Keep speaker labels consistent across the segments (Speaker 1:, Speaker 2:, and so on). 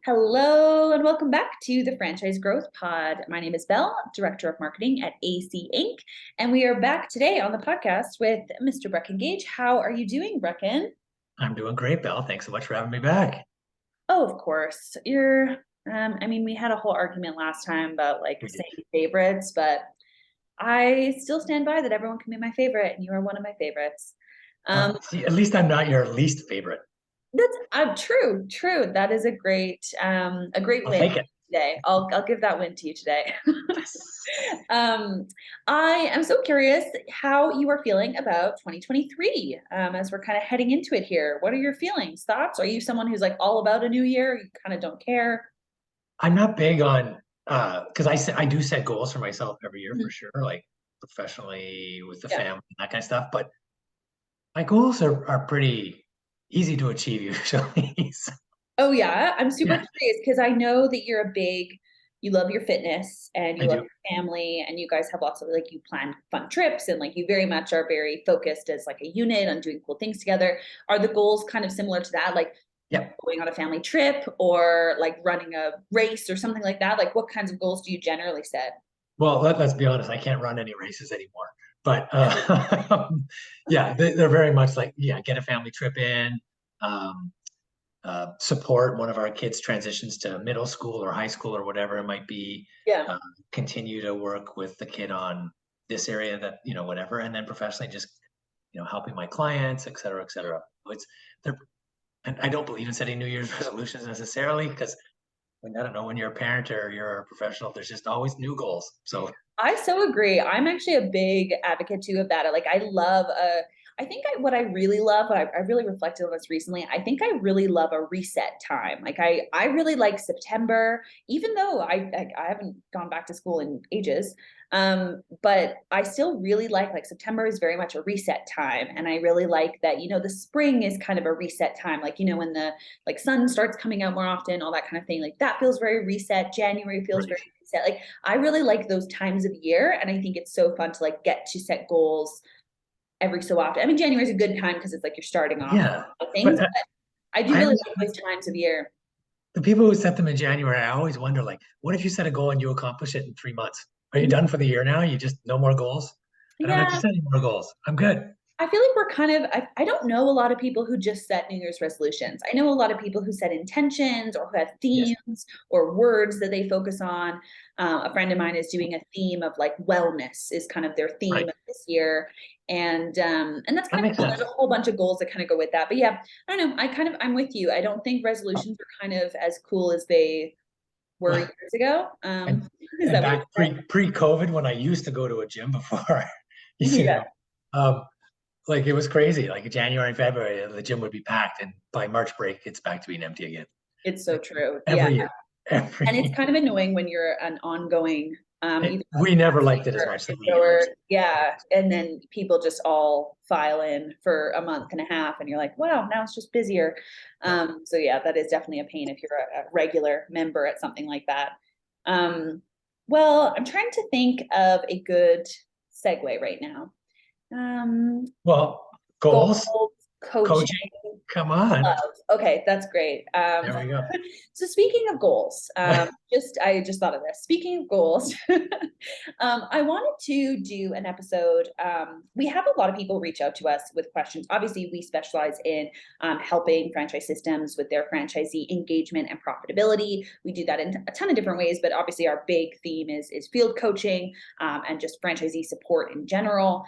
Speaker 1: Hello and welcome back to the Franchise Growth Pod. My name is Belle, Director of Marketing at AC Inc. And we are back today on the podcast with Mr. Brecon Gage. How are you doing, Brecon?
Speaker 2: I'm doing great, Belle. Thanks so much for having me back.
Speaker 1: Oh, of course. We had a whole argument last time about like
Speaker 2: We did.
Speaker 1: saying favorites, but I still stand by that everyone can be my favorite, and you are one of my favorites.
Speaker 2: See, at least I'm not your least favorite.
Speaker 1: That's true. That is a great
Speaker 2: I'll
Speaker 1: win
Speaker 2: take it.
Speaker 1: today. I'll give that win to you today.
Speaker 2: Yes.
Speaker 1: I am so curious how you are feeling about 2023 as we're kind of heading into it here. What are your feelings, thoughts? Are you someone who's like all about a new year? You kind of don't care?
Speaker 2: I'm not big on because I do set goals for myself every year for
Speaker 1: Mhm.
Speaker 2: sure, like professionally with the
Speaker 1: Yeah.
Speaker 2: family and that kind of stuff. But my goals are pretty easy to achieve usually. So,
Speaker 1: Oh yeah, I'm super
Speaker 2: yeah,
Speaker 1: curious because I know that you love your fitness and
Speaker 2: I
Speaker 1: you love
Speaker 2: do.
Speaker 1: your family and you guys have lots of like you plan fun trips and like you very much are very focused as like a unit on doing cool things together. Are the goals kind of similar to that, like
Speaker 2: Yep.
Speaker 1: going on a family trip or like running a race or something like that? Like what kinds of goals do you generally set?
Speaker 2: Well, let's be honest. I can't run any races anymore. But yeah, they're very much like, yeah, get a family trip in. Um, support one of our kids transitions to middle school or high school or whatever it might be.
Speaker 1: Yeah.
Speaker 2: Uh, Continue to work with the kid on this area that, whatever. And then professionally just, helping my clients, et cetera, et cetera. It's they're, and I don't believe in setting New Year's resolutions necessarily because I don't know, when you're a parent or you're a professional, there's just always new goals. So
Speaker 1: I so agree. I'm actually a big advocate too of that. Like I think what I really love, I really reflected on this recently. I think I really love a reset time. Like I really like September, even though I haven't gone back to school in ages. But I still really like September is very much a reset time. And I really like that, the spring is kind of a reset time. Like, when the like sun starts coming out more often, all that kind of thing. Like that feels very reset. January feels
Speaker 2: right.
Speaker 1: very reset. Like I really like those times of year, and I think it's so fun to like get to set goals every so often. I mean, January is a good time because it's like you're starting off
Speaker 2: Yeah.
Speaker 1: things,
Speaker 2: But
Speaker 1: but I do
Speaker 2: I
Speaker 1: really
Speaker 2: always
Speaker 1: like those times of year.
Speaker 2: the people who set them in January, I always wonder, like, what if you set a goal and you accomplish it in 3 months? Are you done for the year now? You just no more goals? I don't have to
Speaker 1: Yeah,
Speaker 2: set any more goals. I'm good.
Speaker 1: I feel like we're kind of, I don't know a lot of people who just set New Year's resolutions. I know a lot of people who set intentions or who have
Speaker 2: Yes.
Speaker 1: themes or words that they focus on. A friend of mine is doing a theme of like wellness is kind of their theme
Speaker 2: Right.
Speaker 1: of this year. And that's
Speaker 2: That
Speaker 1: kind of
Speaker 2: makes
Speaker 1: cool. There's
Speaker 2: sense.
Speaker 1: a whole bunch of goals that kind of go with that. But yeah, I don't know. I'm with you. I don't think resolutions are kind of as cool as they were years ago.
Speaker 2: And
Speaker 1: Is
Speaker 2: and
Speaker 1: that what you
Speaker 2: back pre-COVID when I used to go to a gym before,
Speaker 1: said?
Speaker 2: you
Speaker 1: Yeah,
Speaker 2: know, um, like it was crazy. Like January, February, the gym would be packed, and by March break, it's back to being empty again.
Speaker 1: it's so true. Yeah.
Speaker 2: Every year.
Speaker 1: And it's
Speaker 2: Every
Speaker 1: kind of annoying when you're an ongoing, either
Speaker 2: we never liked it
Speaker 1: a
Speaker 2: as
Speaker 1: or
Speaker 2: much
Speaker 1: a
Speaker 2: the New
Speaker 1: goer,
Speaker 2: Year's.
Speaker 1: yeah, and then people just all file in for a month and a half, and you're like, wow, now it's just busier.
Speaker 2: Yeah.
Speaker 1: So yeah, that is definitely a pain if you're a regular member at something like that. Um, well, I'm trying to think of a good segue right now. Um,
Speaker 2: Well, goals,
Speaker 1: Goals, coaching.
Speaker 2: coaching. Come on.
Speaker 1: Love. Okay, that's great.
Speaker 2: There we go.
Speaker 1: So speaking of goals, I just thought of this. Speaking of goals, I wanted to do an episode. We have a lot of people reach out to us with questions. Obviously, we specialize in helping franchise systems with their franchisee engagement and profitability. We do that in a ton of different ways, but obviously our big theme is field coaching and just franchisee support in general.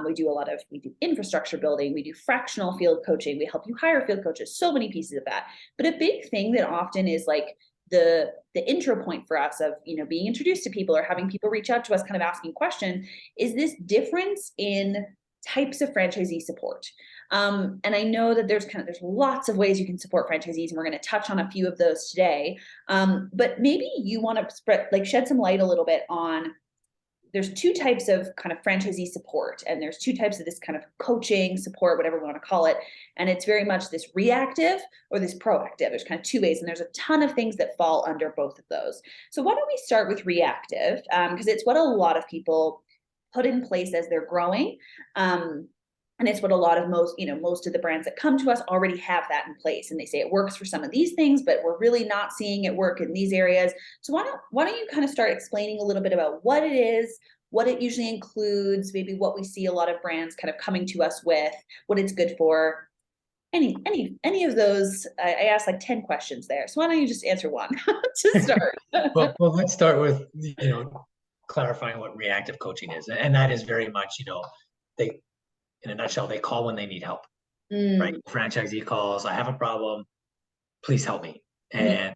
Speaker 1: We do infrastructure building, we do fractional field coaching, we help you hire field coaches, so many pieces of that. But a big thing that often is like the intro point for us of being introduced to people or having people reach out to us kind of asking questions is this difference in types of franchisee support. And I know that there's lots of ways you can support franchisees, and we're going to touch on a few of those today. But maybe you want to shed some light a little bit on there's two types of kind of franchisee support, and there's two types of this kind of coaching support, whatever we want to call it. And it's very much this reactive or this proactive. There's kind of two ways, and there's a ton of things that fall under both of those. So why don't we start with reactive? Because it's what a lot of people put in place as they're growing. And it's what a lot of most of the brands that come to us already have that in place. And they say it works for some of these things, but we're really not seeing it work in these areas. So why don't you kind of start explaining a little bit about what it is, what it usually includes, maybe what we see a lot of brands kind of coming to us with, what it's good for. Any of those, I asked like 10 questions there. So why don't you just answer one to start?
Speaker 2: Well, let's start with, clarifying what reactive coaching is. And that is very much, they, in a nutshell, they call when they need help, right? Franchisee calls, I have a problem, please help me. And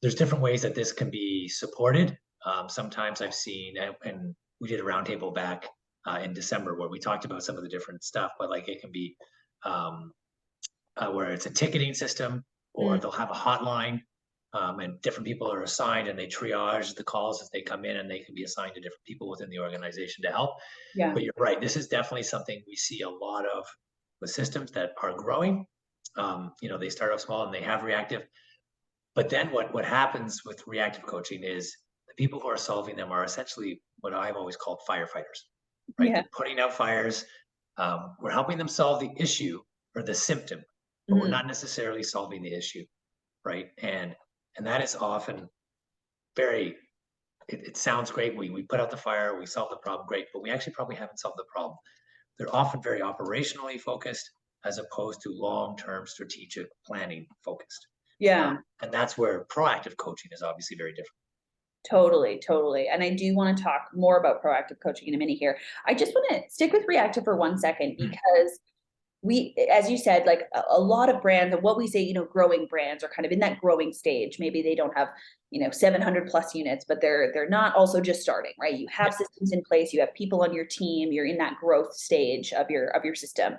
Speaker 2: there's different ways that this can be supported. Sometimes I've seen, and we did a roundtable back in December where we talked about some of the different stuff, but like it can be where it's a ticketing system, or they'll have a hotline, and different people are assigned and they triage the calls as they come in, and they can be assigned to different people within the organization to help.
Speaker 1: Yeah.
Speaker 2: But you're right, this is definitely something we see a lot of with systems that are growing. They start off small and they have reactive. But then what happens with reactive coaching is the people who are solving them are essentially what I've always called firefighters, right?
Speaker 1: Yeah.
Speaker 2: They're putting out fires. We're helping them solve the issue or the symptom, but we're not necessarily solving the issue, right? And that is often it sounds great. We put out the fire, we solve the problem, great, but we actually probably haven't solved the problem. They're often very operationally focused as opposed to long-term strategic planning focused.
Speaker 1: Yeah.
Speaker 2: And that's where proactive coaching is obviously very different.
Speaker 1: Totally. And I do want to talk more about proactive coaching in a minute here. I just want to stick with reactive for 1 second, because as you said, like a lot of brands, and what we say, growing brands are kind of in that growing stage. Maybe they don't have, 700 plus units, but they're not also just starting, right? You have systems in place, you have people on your team, you're in that growth stage of your system.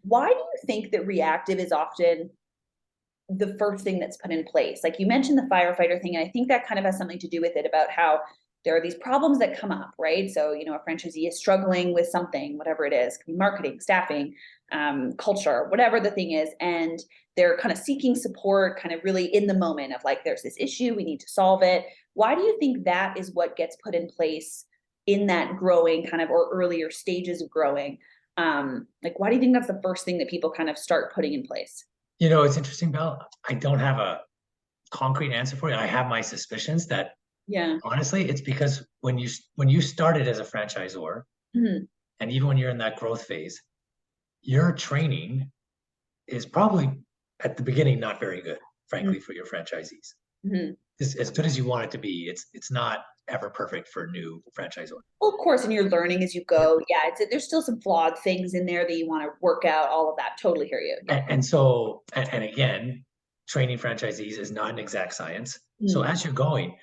Speaker 1: Why do you think that reactive is often the first thing that's put in place? Like you mentioned the firefighter thing, and I think that kind of has something to do with it, about how there are these problems that come up, right? So, a franchisee is struggling with something, whatever it is, it could be marketing, staffing, culture, whatever the thing is. And they're kind of seeking support, kind of really in the moment of like, there's this issue, we need to solve it. Why do you think that is what gets put in place in that growing kind of, or earlier stages of growing? Like, why do you think that's the first thing that people kind of start putting in place?
Speaker 2: It's interesting, Belle. I don't have a concrete answer for you. I have my suspicions that honestly, it's because when you started as a franchisor, and even when you're in that growth phase, your training is probably at the beginning not very good, frankly, for your franchisees. It's as good as you want it to be. It's not ever perfect for new franchisor.
Speaker 1: Well, of course, and you're learning as you go. Yeah, there's still some flawed things in there that you want to work out. All of that. Totally hear you. Yeah.
Speaker 2: And again, training franchisees is not an exact science. So as you're going,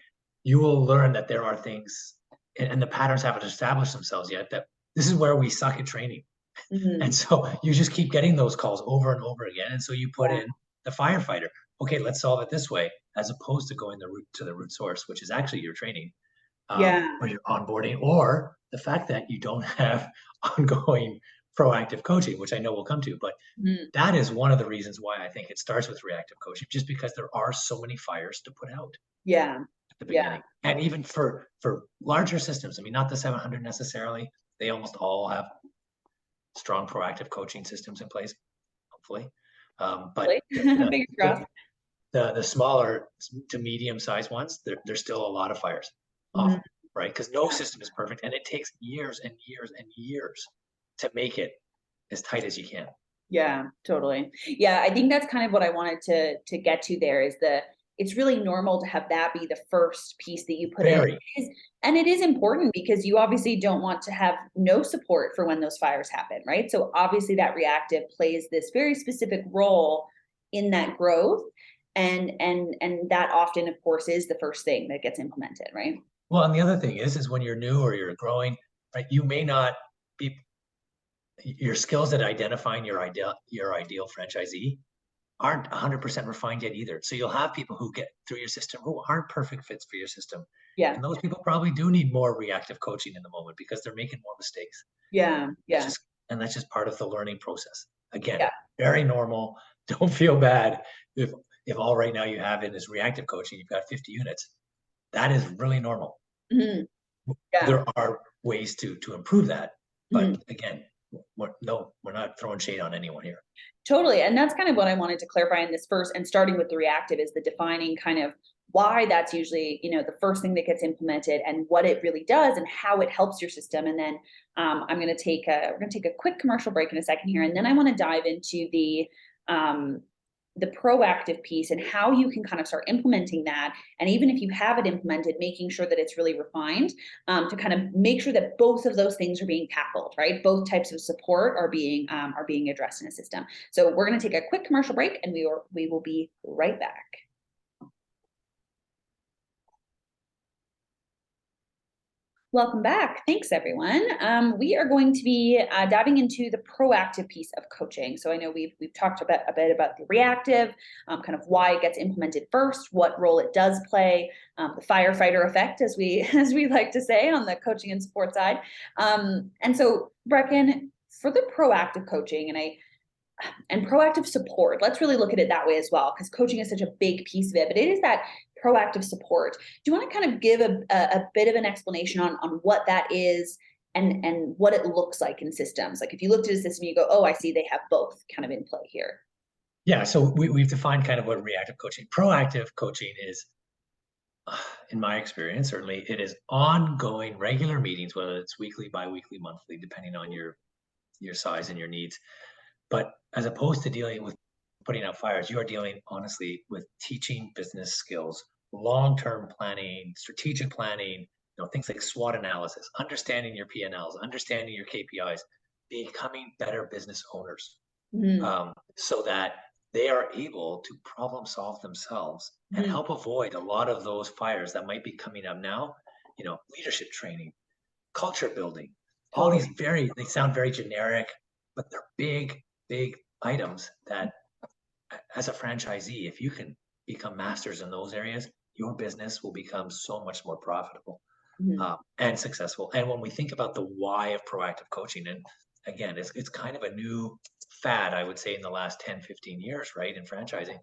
Speaker 2: you will learn that there are things, and the patterns haven't established themselves yet, that this is where we suck at training. And so you just keep getting those calls over and over again. And so you put in the firefighter. Okay, let's solve it this way, as opposed to going to the root source, which is actually your training, or your onboarding, or the fact that you don't have ongoing proactive coaching, which I know we'll come to. But that is one of the reasons why I think it starts with reactive coaching, just because there are so many fires to put out.
Speaker 1: Yeah.
Speaker 2: At the beginning. And even for larger systems, I mean, not the 700 necessarily, they almost all have strong proactive coaching systems in place, hopefully. But the smaller to medium sized ones, there's still a lot of fires often, right? Because no system is perfect, and it takes years and years and years to make it as tight as you can.
Speaker 1: Yeah, totally. Yeah, I think that's kind of what I wanted to get to there, is it's really normal to have that be the first piece that you put in. And it is important, because you obviously don't want to have no support for when those fires happen, right? So obviously that reactive plays this very specific role in that growth. And that often, of course, is the first thing that gets implemented, right?
Speaker 2: Well, and the other thing is when you're new or you're growing, right, you may not be, your skills at identifying your ideal franchisee aren't 100% refined yet either. So you'll have people who get through your system who aren't perfect fits for your system.
Speaker 1: Yeah.
Speaker 2: And those people probably do need more reactive coaching in the moment, because they're making more mistakes.
Speaker 1: Yeah.
Speaker 2: And that's just part of the learning process. Again, very normal. Don't feel bad if all right now you have in is reactive coaching, you've got 50 units. That is really normal. There are ways to improve that. But again, No, we're not throwing shade on anyone here.
Speaker 1: Totally. And that's kind of what I wanted to clarify in this first, and starting with the reactive is the defining kind of why that's usually, the first thing that gets implemented and what it really does and how it helps your system. And then we're going to take a quick commercial break in a second here. And then I want to dive into um, the proactive piece and how you can kind of start implementing that. And even if you have it implemented, making sure that it's really refined, to kind of make sure that both of those things are being tackled, right? Both types of support are being addressed in a system. So we're going to take a quick commercial break, and we will be right back. Welcome back. Thanks, everyone. We are going to be diving into the proactive piece of coaching. So I know we've talked a bit about the reactive, kind of why it gets implemented first, what role it does play, the firefighter effect, as we like to say, on the coaching and support side. And so, Brecon, for the proactive coaching and proactive support, let's really look at it that way as well, because coaching is such a big piece of it, but it is that proactive support. Do you want to kind of give a bit of an explanation on what that is and what it looks like in systems? Like if you looked at a system, you go, oh, I see they have both kind of in play here.
Speaker 2: Yeah, so we've defined kind of what reactive coaching. Proactive coaching is, in my experience, certainly, it is ongoing, regular meetings, whether it's weekly, bi-weekly, monthly, depending on your size and your needs. But as opposed to dealing with putting out fires, you are dealing honestly with teaching business skills, long-term planning, strategic planning, things like SWOT analysis, understanding your P&Ls, understanding your KPIs, becoming better business owners, so that they are able to problem solve themselves and help avoid a lot of those fires that might be coming up now. Leadership training, culture building, all these they sound very generic, but they're big items that, as a franchisee, if you can become masters in those areas, your business will become so much more profitable and successful. And when we think about the why of proactive coaching, and again, it's kind of a new fad, I would say, in the last 10, 15 years, right, in franchising,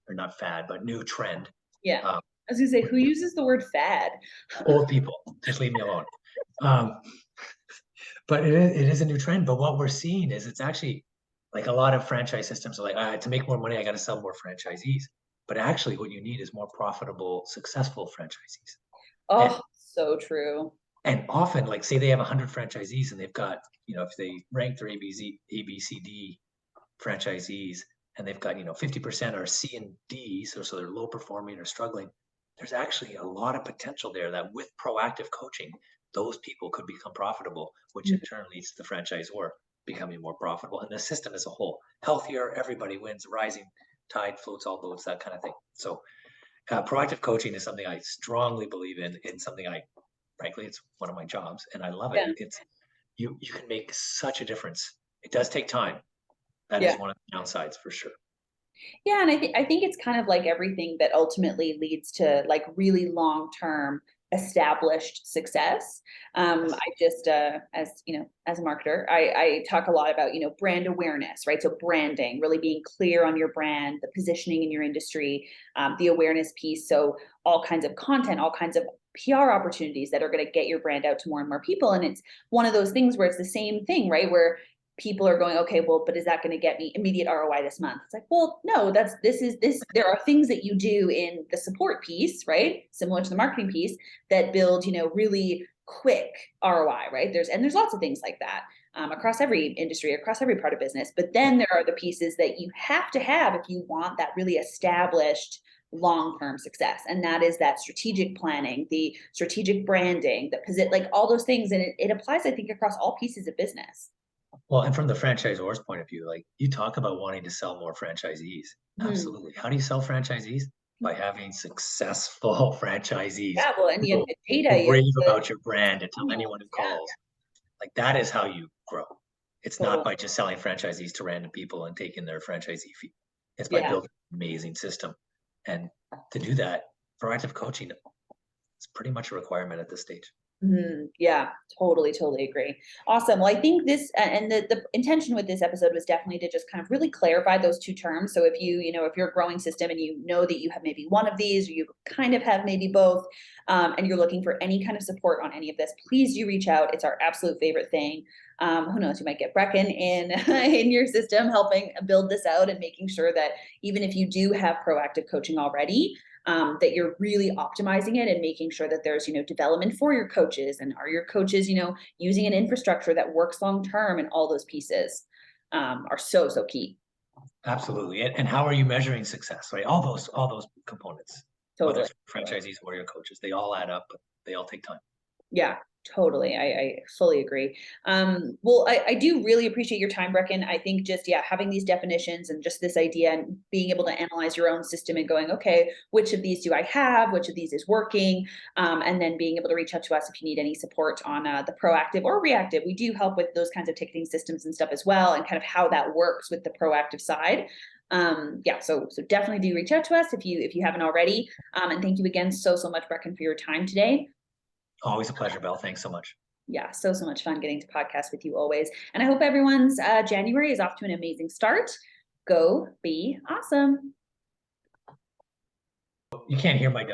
Speaker 2: or not fad, but new trend.
Speaker 1: Yeah. I was gonna say, who uses the word fad?
Speaker 2: Old people, just leave me alone. But it is a new trend. But what we're seeing is it's actually, like, a lot of franchise systems are like, to make more money, I got to sell more franchisees. But actually, what you need is more profitable, successful franchisees.
Speaker 1: Oh, so true.
Speaker 2: And often, like, say they have 100 franchisees and they've got, if they rank their ABCD franchisees, and they've got, 50% are C and D, so they're low performing or struggling. There's actually a lot of potential there that with proactive coaching, those people could become profitable, which in turn leads to the franchisor becoming more profitable, and the system as a whole healthier. Everybody wins. Rising tide floats all boats, that kind of thing. So proactive coaching is something I strongly believe in. It's something frankly, it's one of my jobs, and I love it. It's you can make such a difference. It does take time. That is one of the downsides for sure.
Speaker 1: Yeah, and I think it's kind of like everything that ultimately leads to like really long-term established success. I just as a marketer, I talk a lot about, brand awareness, right? So branding, really being clear on your brand, the positioning in your industry, the awareness piece. So all kinds of content, all kinds of PR opportunities that are going to get your brand out to more and more people. And it's one of those things where it's the same thing, right? Where people are going, okay, well, but is that going to get me immediate ROI this month? It's like, well, no, there are things that you do in the support piece, right? Similar to the marketing piece that build, really quick ROI, right? There's lots of things like that across every industry, across every part of business. But then there are the pieces that you have to have if you want that really established long-term success. And that is that strategic planning, the strategic branding, like all those things. And it applies, I think, across all pieces of business.
Speaker 2: Well, and from the franchisor's point of view, like, you talk about wanting to sell more franchisees. Absolutely. How do you sell franchisees? By having successful franchisees.
Speaker 1: Yeah, well, and you have the data.
Speaker 2: Who rave about your brand and tell anyone who calls. Like, that is how you grow. It's not by just selling franchisees to random people and taking their franchisee fee. It's by building an amazing system. And to do that, proactive coaching is pretty much a requirement at this stage.
Speaker 1: Yeah, totally agree. Awesome. Well, I think this, and the intention with this episode was definitely to just kind of really clarify those two terms. So if if you're a growing system and you know that you have maybe one of these, or you kind of have maybe both, and you're looking for any kind of support on any of this, please do reach out. It's our absolute favorite thing. Who knows, you might get Brecon in in your system helping build this out and making sure that even if you do have proactive coaching already, that you're really optimizing it and making sure that there's, development for your coaches, and are your coaches, using an infrastructure that works long term, and all those pieces are so key.
Speaker 2: Absolutely. And how are you measuring success, right? All those components, whether
Speaker 1: Totally.
Speaker 2: it's franchisees or your coaches, they all add up, but they all take time.
Speaker 1: Yeah, totally. I fully agree. Well, I do really appreciate your time, Brecon. I think just, yeah, having these definitions and just this idea and being able to analyze your own system and going, okay, which of these do I have? Which of these is working? And then being able to reach out to us if you need any support on the proactive or reactive. We do help with those kinds of ticketing systems and stuff as well, and kind of how that works with the proactive side. Yeah, so definitely do reach out to us if you haven't already. And thank you again so much, Brecon, for your time today.
Speaker 2: Always a pleasure, Belle. Thanks so much.
Speaker 1: Yeah, so much fun getting to podcast with you always. And I hope everyone's January is off to an amazing start. Go be awesome.
Speaker 2: You can't hear my